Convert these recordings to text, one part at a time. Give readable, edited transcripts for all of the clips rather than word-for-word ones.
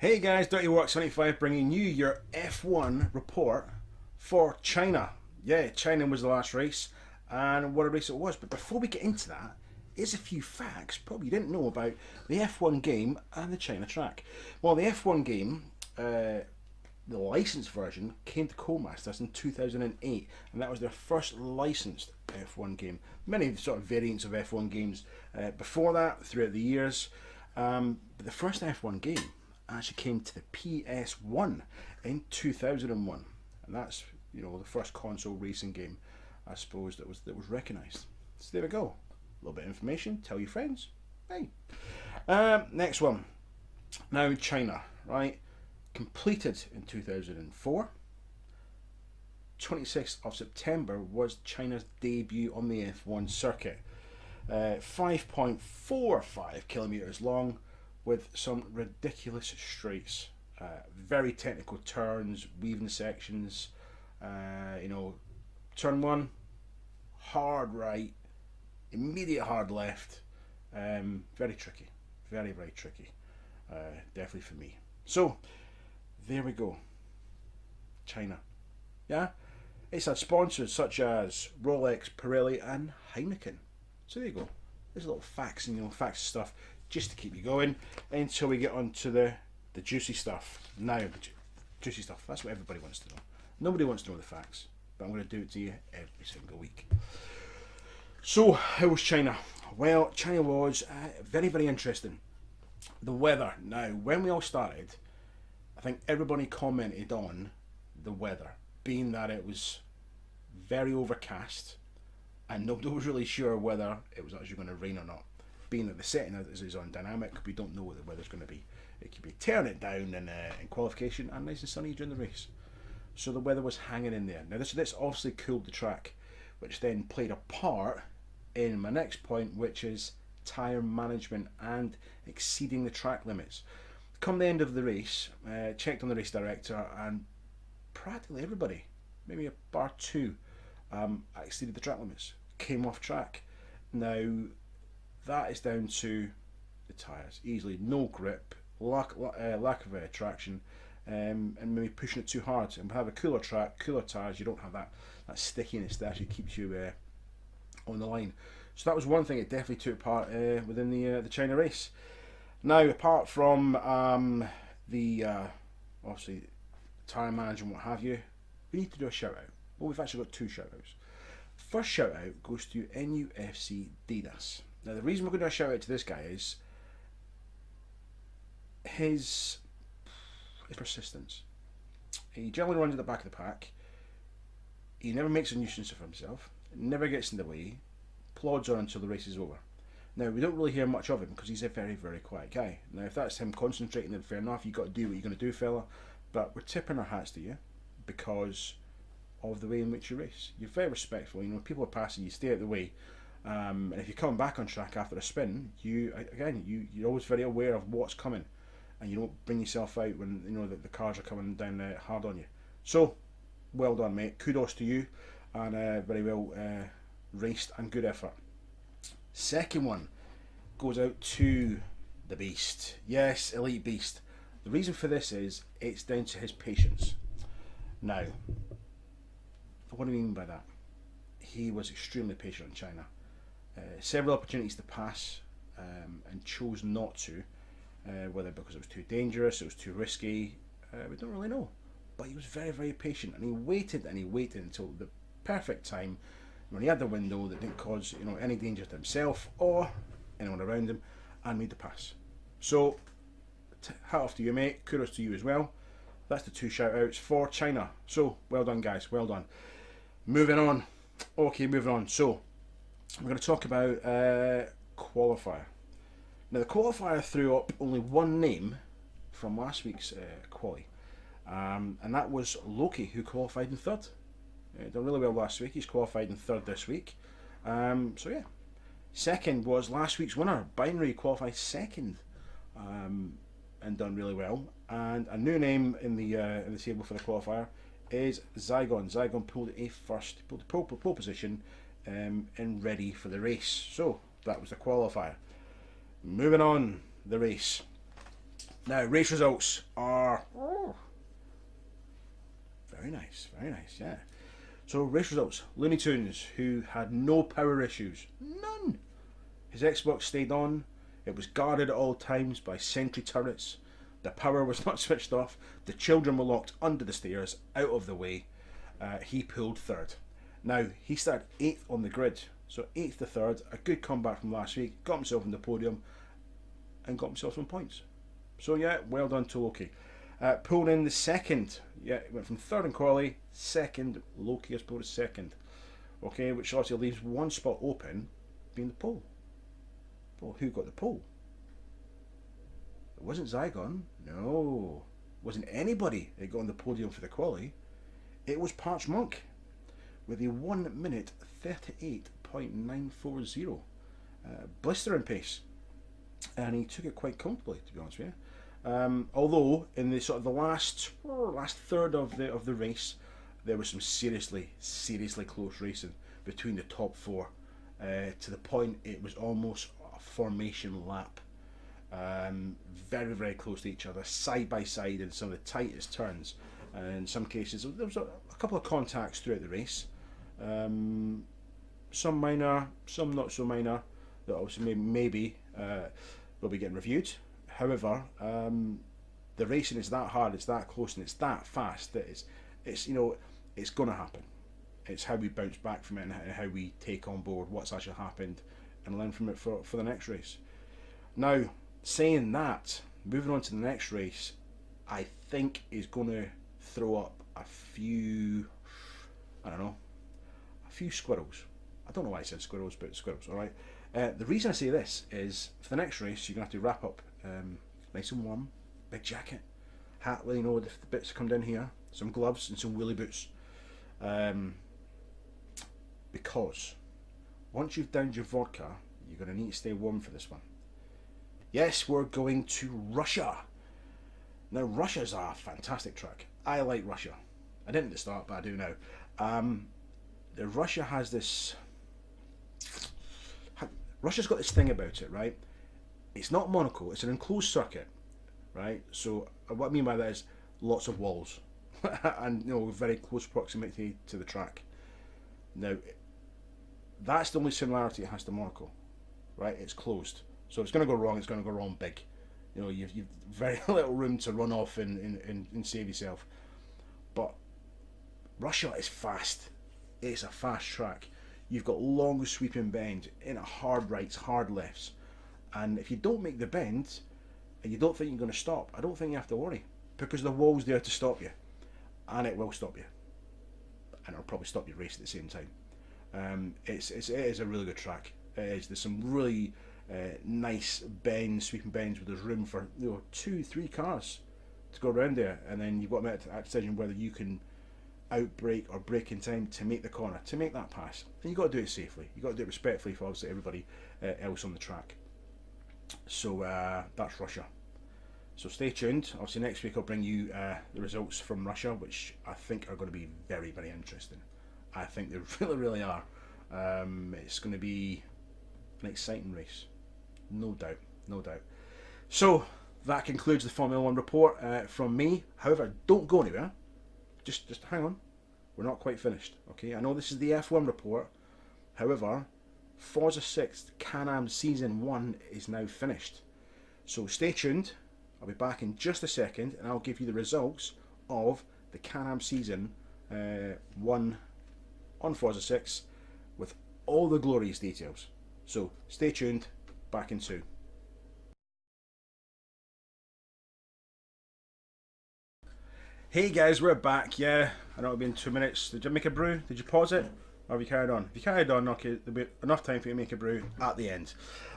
Hey guys, Dirty Work 75 bringing you your F1 report for China. Yeah, China was the last race and what a race it was. But before we get into that, here's a few facts probably you didn't know about the F1 game and the China track. Well, the F1 game, the licensed version, came to Codemasters in 2008 and that was their first licensed F1 game. Many sort of variants of F1 games before that throughout the years, but the first F1 game actually came to the PS1 in 2001, and that's the first console racing game, I suppose, that was recognised. So there we go, a little bit of information. Tell your friends. Hey, next one. Now China, right? Completed in 2004. 26th of September was China's debut on the F1 circuit. 5.45 kilometers long, with some ridiculous straights, very technical turns, weaving sections. Turn one, hard right, immediate hard left. Very tricky, very tricky. Definitely for me. So there we go. China, yeah. It's had sponsors such as Rolex, Pirelli, and Heineken. So there you go. There's little facts and facts stuff, just to keep you going until we get on to the juicy stuff. Now, juicy stuff, that's what everybody wants to know. Nobody wants to know the facts, but I'm going to do it to you every single week. So, how was China? Well, China was very interesting. The weather. Now, when we all started, I think everybody commented on the weather, being that it was very overcast and nobody was really sure whether it was actually going to rain or not. Being that the setting is on dynamic, we don't know what the weather's going to be. It could be tearing it down in qualification and nice and sunny during the race. So the weather was hanging in there. Now this obviously cooled the track, which then played a part in my next point, which is tyre management and exceeding the track limits. Come the end of the race, checked on the race director, and practically everybody, maybe a bar two, exceeded the track limits, came off track. Now that is down to the tyres, easily no grip, lack of traction, and maybe pushing it too hard. And we have a cooler track, cooler tyres, you don't have that stickiness that actually keeps you on the line. So that was one thing it definitely took part within the China race. Now, apart from the obviously tyre management, what have you, we need to do a shout out. Well, we've actually got two shout outs. First shout out goes to NUFC Didas. Now, the reason we're going to do a shout out to this guy is his persistence. He generally runs at the back of the pack. He never makes a nuisance of himself, never gets in the way, plods on until the race is over. Now, we don't really hear much of him because he's a very quiet guy. Now, if that's him concentrating, then fair enough, you've got to do what you're going to do, fella. But we're tipping our hats to you because of the way in which you race. You're very respectful. People are passing you, stay out of the way. And if you come back on track after a spin, you're always very aware of what's coming, and you don't bring yourself out when the cars are coming down hard on you. So, well done, mate. Kudos to you, and very well raced and good effort. Second one goes out to the Beast. Yes, Elite Beast. The reason for this is it's down to his patience. Now, what do I mean by that? He was extremely patient in China. Several opportunities to pass and chose not to, whether because it was too dangerous, it was too risky, we don't really know. But he was very patient, and he waited until the perfect time when he had the window that didn't cause any danger to himself or anyone around him, and made the pass. So hat off to you, mate. Kudos to you as well. That's the two shout outs for China. So well done, guys, well done. Moving on. Okay, moving on. So we're going to talk about qualifier. Now, the qualifier threw up only one name from last week's quali, and that was Loki, who qualified in third. Done really well last week. He's qualified in third this week. So yeah. Second was last week's winner, Binary, qualified second, and done really well. And a new name in the table for the qualifier is Zygon. Zygon pulled the pole position, and ready for the race. So that was the qualifier. Moving on, the race. Now, race results are very nice, yeah. So, race results. Looney Tunes, who had no power issues, none. His Xbox stayed on. It was guarded at all times by sentry turrets. The power was not switched off. The children were locked under the stairs, out of the way. He pulled third. Now, he started 8th on the grid. So 8th to 3rd, a good comeback from last week. Got himself in the podium and got himself some points. So yeah, well done to Loki. Pulled in the second. Yeah, it went from 3rd in quali, 2nd. Loki has pulled a 2nd. Okay, which obviously leaves one spot open, being the pole. Well, who got the pole? It wasn't Zygon. No. It wasn't anybody that got on the podium for the quali. It was Parch Monk with a 1 minute 38.940. Blistering pace. And he took it quite comfortably, to be honest with you. Although in the sort of the last third of the race, there was some seriously close racing between the top 4, to the point it was almost a formation lap. Very close to each other, side by side in some of the tightest turns. And in some cases, there was a couple of contacts throughout the race. Some minor, some not so minor, that obviously maybe will be getting reviewed. However, the racing is that hard, it's that close, and it's that fast that it's you know, it's going to happen. It's how we bounce back from it and how we take on board what's actually happened and learn from it for the next race. Now, saying that, moving on to the next race, I think is going to throw up a few, I don't know, a few squirrels. I don't know why I said squirrels, but squirrels, alright? The reason I say this is, for the next race, you're going to have to wrap up nice and warm, big jacket, hat, well, you know, if the bits come down here, some gloves and some wheelie boots. Because once you've downed your vodka, you're going to need to stay warm for this one. Yes, we're going to Russia. Now, Russia's a fantastic track. I like Russia. I didn't at the start, but I do now. Russia has this... Russia's got this thing about it, right? It's not Monaco, it's an enclosed circuit, right? So what I mean by that is lots of walls and, you know, very close proximity to the track. Now, that's the only similarity it has to Monaco, right? It's closed. So if it's going to go wrong, it's going to go wrong big. You know, you've very little room to run off and save yourself. But Russia is fast. It's a fast track. You've got long sweeping bends, in a hard rights, hard lefts. And if you don't make the bend, and you don't think you're going to stop, I don't think you have to worry. Because the wall's there to stop you. And it will stop you. And it'll probably stop your race at the same time. It is a really good track. It is. There's some really nice bends, sweeping bends, where there's room for 2-3 cars to go around there, and then you've got to make a decision whether you can outbrake or brake in time to make the corner, to make that pass. And you've got to do it safely. You've got to do it respectfully for obviously everybody else on the track. So that's Russia. So stay tuned. Obviously next week I'll bring you the results from Russia, which I think are going to be very interesting. I think they really are. It's going to be an exciting race, no doubt. So that concludes the Formula 1 report from me. However, don't go anywhere. Just hang on. We're not quite finished. Okay, I know this is the F1 report. However, Forza 6 Can-Am Season 1 is now finished. So stay tuned. I'll be back in just a second and I'll give you the results of the Can-Am Season 1 on Forza 6 with all the glorious details. So stay tuned, back in 2. Hey guys, we're back. Yeah, I know it'll be in 2 minutes. Did you make a brew? Did you pause it? Or have you carried on? If you carried on, okay, there'll be enough time for you to make a brew at the end.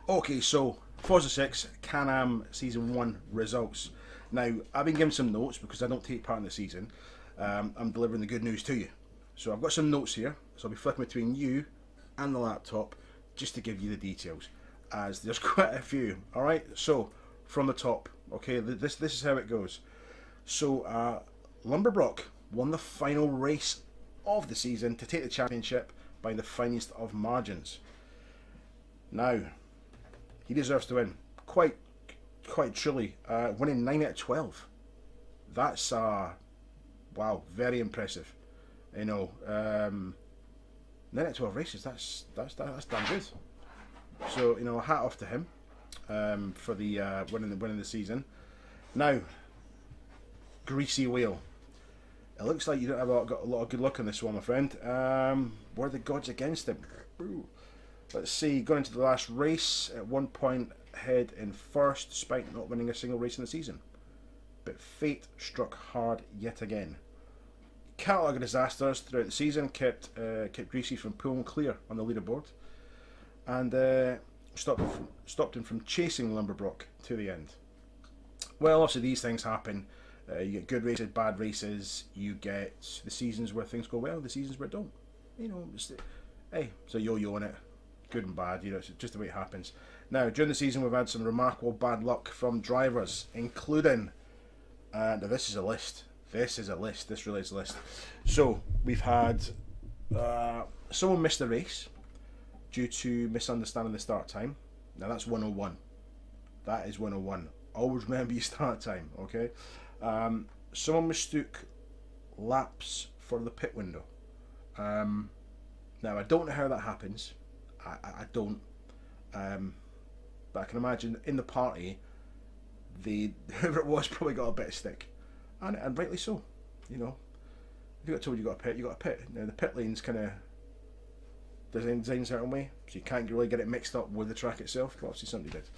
Okay, so Forza 6 Can-Am Season 1 results. Now, I've been given some notes because I don't take part in the season. I'm delivering the good news to you. So I've got some notes here, so I'll be flicking between you and the laptop just to give you the details, as there's quite a few. Alright, so from the top, okay, this is how it goes. So Lumberbrock won the final race of the season to take the championship by the finest of margins. Now, he deserves to win. Quite quite truly. Winning 9 out of 12. That's wow, very impressive. You know, 9 out of 12 races. That's damn good. So you know, hat off to him for the winning the season. Now, greasy wheel. It looks like you don't have got a lot of good luck on this one, my friend. Were the gods against him? Ooh. Let's see. Going into the last race, at one point ahead in first, despite not winning a single race in the season. But fate struck hard yet again. Catalog of disasters throughout the season kept Greasy from pulling clear on the leaderboard, and stopped him from chasing Lumberbrock to the end. Well, obviously these things happen. You get good races, bad races. You get the seasons where things go well, the seasons where it don't. You know, hey, it's a yo-yo in it, good and bad. You know, it's just the way it happens. Now, during the season, we've had some remarkable bad luck from drivers, including. Now, this is a list. This really is a list. So we've had someone missed a race due to misunderstanding the start time. Now that's 101. That is 101. Always remember your start time, okay? Someone mistook laps for the pit window. Now I don't know how that happens. I don't. But I can imagine in the party, whoever it was probably got a bit of stick, and rightly so. You know, if you got told you got a pit, you got a pit. Now the pit lane's kind of designed a certain way, so you can't really get it mixed up with the track itself. But obviously somebody did.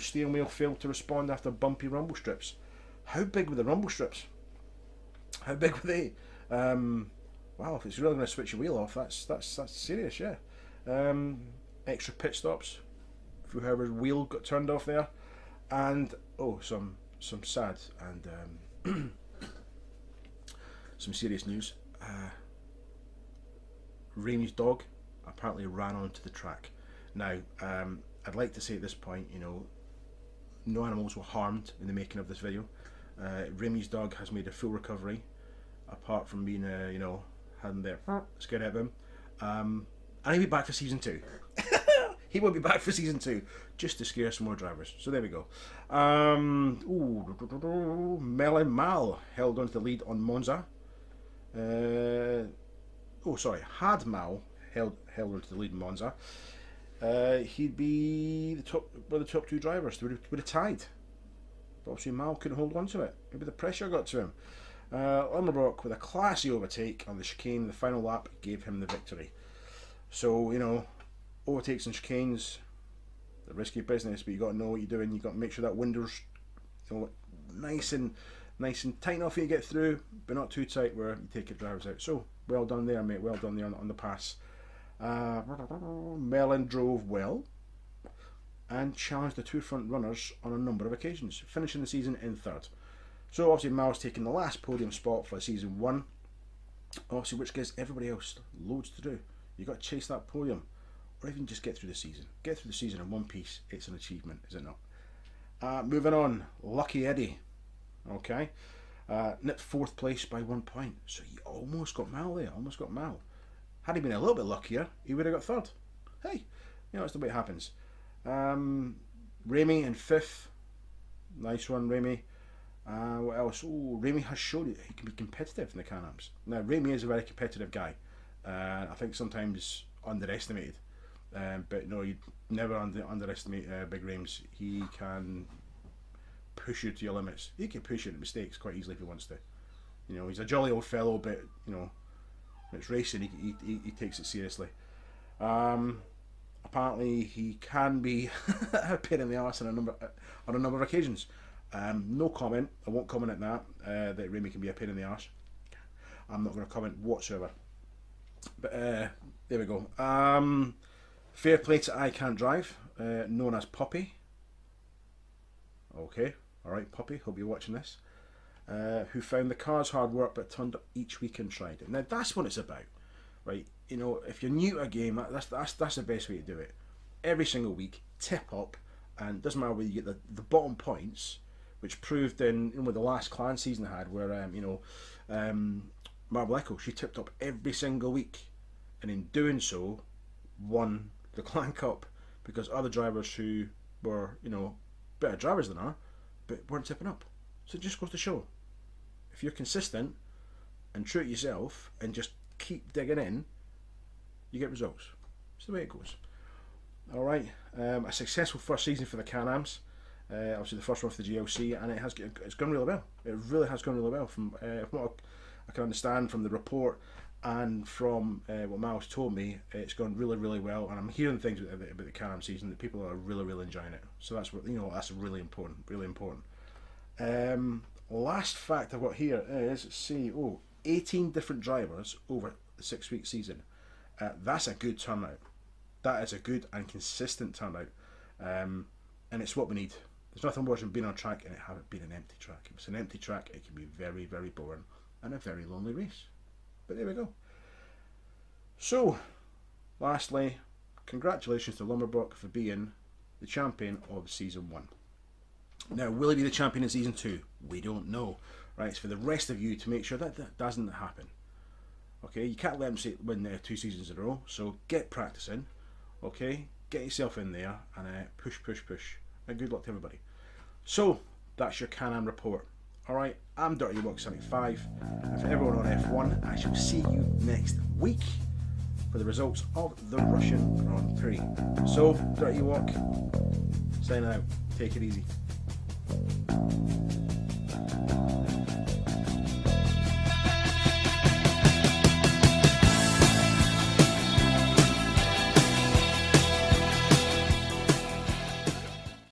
Steering wheel failed to respond after bumpy rumble strips. How big were the rumble strips? How big were they? Wow, if it's really going to switch your wheel off, that's serious, yeah. Extra pit stops for whoever's wheel got turned off there, and some sad and some serious news. Rainey's dog apparently ran onto the track. Now, I'd like to say at this point, you know, no animals were harmed in the making of this video. Rainey's dog has made a full recovery, apart from being, having their scared out of him. And he'll be back for season 2. He will be back for season 2, just to scare some more drivers. So there we go. Melon Mal held on to the lead on Monza. Had Mal held on to the lead in Monza. He'd be one of the top 2 drivers. They would have tied. But obviously Mal couldn't hold on to it. Maybe the pressure got to him. Lumberbrock with a classy overtake on the chicane. The final lap gave him the victory. So, you know, overtakes and chicanes, they're risky business, but you got to know what you're doing. You got to make sure that window's, you know, nice and tight enough for you to get through, but not too tight where you take your drivers out. So well done there, mate. Well done there on the pass. Melon drove well and challenged the 2 front runners on a number of occasions, finishing the season in 3rd. So obviously Mal's taking the last podium spot for season 1, obviously, which gives everybody else loads to do. You got to chase that podium, or even just get through the season. Get through the season in one piece. It's an achievement, is it not? Moving on, Lucky Eddie. Okay, nipped 4th place by 1 point, so he almost got Mal there. Almost got Mal. Had he been a little bit luckier, he would have got 3rd. Hey, you know, that's the way it happens. Remy in 5th. Nice one, Remy. What else? Remy has showed it. He can be competitive in the Can-Ams. Now, Remy is a very competitive guy. I think sometimes underestimated. But no, you never underestimate Big Rames. He can push you to your limits. He can push you to mistakes quite easily if he wants to. You know, he's a jolly old fellow, but you know, when it's racing, he takes it seriously. Apparently, he can be a pain in the arse on a number of occasions. No comment. I won't comment on that. That Remy can be a pain in the arse. I'm not going to comment whatsoever. But there we go. Fair play to I Can't Drive, known as Poppy. Okay, alright Poppy, hope you're watching this. Who found the cars hard work but turned up each week and tried it. Now that's what it's about, right? You know, if you're new to a game, that's the best way to do it. Every single week, tip up, and it doesn't matter whether you get the bottom points, which proved in with the last clan season I had, where Marble Echo, she tipped up every single week, and in doing so, won the Clan Cup, because other drivers who were, you know, better drivers than her, but weren't tipping up. So it just goes to show, if you're consistent and true to yourself and just keep digging in, you get results. It's the way it goes. All right, a successful first season for the Can-Ams. Obviously the first one for the GLC, and it's gone really well. It really has gone really well from what I can understand from the report and from what Miles told me. It's gone really, really well, and I'm hearing things about the Can-Am season that people are really, really enjoying it. So that's what, that's really important, really important. Last fact I've got here is 18 different drivers over the 6-week season. That's a good turnout. That is a good and consistent turnout, and it's what we need. There's nothing worse than being on a track and it having been an empty track. If it's an empty track, it can be very, very boring and a very lonely race. But there we go. So, lastly, congratulations to Lumberbrook for being the champion of Season 1. Now, will he be the champion in Season 2? We don't know. Right, it's for the rest of you to make sure that doesn't happen. Okay, you can't let him win 2 seasons in a row, so get practicing. Okay, get yourself in there and push, push, push. And good luck to everybody. So, that's your Can-Am report. Alright, I'm Dirty Walk 75, and for everyone on F1, I shall see you next week for the results of the Russian Grand Prix. So, Dirty Walk, signing out. Take it easy.